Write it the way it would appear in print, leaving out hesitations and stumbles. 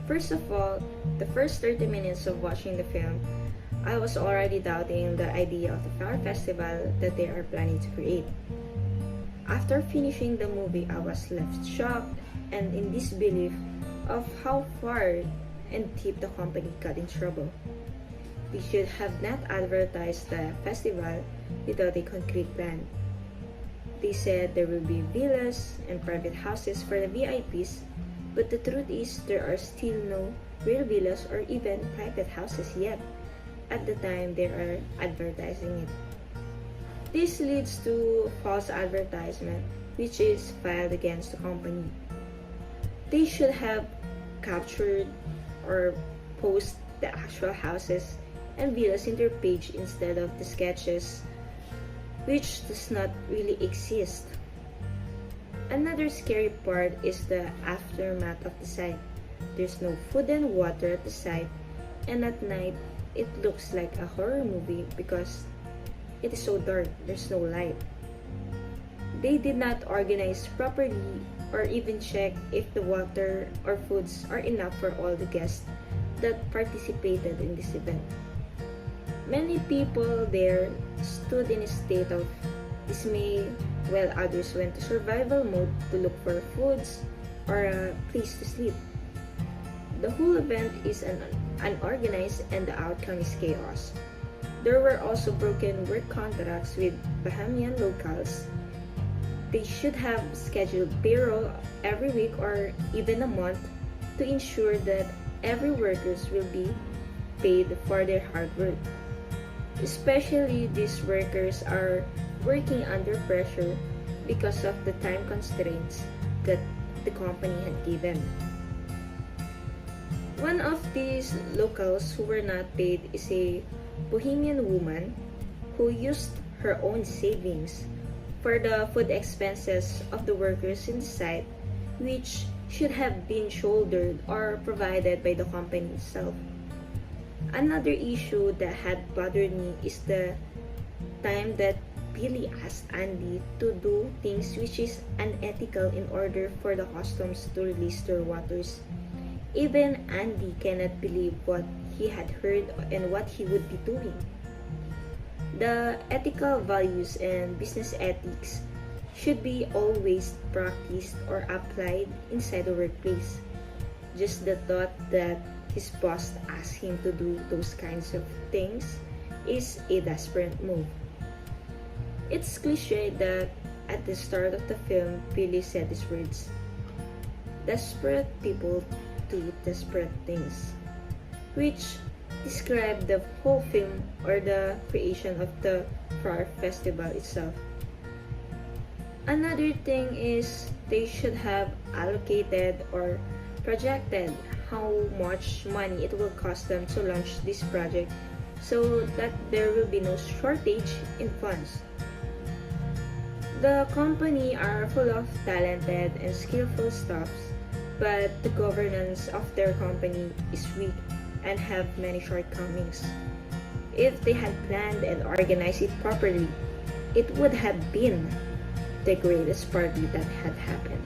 First of all, the first 30 minutes of watching the film, I was already doubting the idea of the flower festival that they are planning to create. After finishing the movie, I was left shocked and in disbelief of how far and deep the company got in trouble. They should have not advertised the festival without a concrete plan. They said there will be villas and private houses for the VIPs, but the truth is there are still no real villas or even private houses yet at the time they are advertising it. This leads to false advertisement, which is filed against the company. They should have captured or post the actual houses and villas in their page instead of the sketches, which does not really exist. Another scary part is the aftermath of the site. There's no food and water at the site, and at night it looks like a horror movie because it is so dark, there's no light. They did not organize properly or even check if the water or foods are enough for all the guests that participated in this event. Many people there stood in a state of dismay while others went to survival mode to look for foods or a place to sleep. The whole event is unorganized and the outcome is chaos. There were also broken work contracts with Bahamian locals. They should have scheduled payroll every week or even a month to ensure that every workers will be paid for their hard work. Especially these workers are working under pressure because of the time constraints that the company had given. One of these locals who were not paid is a Bohemian woman who used her own savings for the food expenses of the workers in the site, which should have been shouldered or provided by the company itself. Another issue that had bothered me is the time that Billy asked Andy to do things which is unethical in order for the customs to release their waters. Even Andy cannot believe what he had heard and what he would be doing. The ethical values and business ethics should be always practiced or applied inside the workplace. Just the thought that his boss asked him to do those kinds of things is a desperate move. It's cliche that at the start of the film, Billy said these words, "Desperate people do desperate things," which describe the whole film or the creation of the Flower Festival itself. Another thing is they should have allocated or projected how much money it will cost them to launch this project so that there will be no shortage in funds. The company are full of talented and skillful staffs, but the governance of their company is weak and have many shortcomings. If they had planned and organized it properly, it would have been the greatest party that had happened.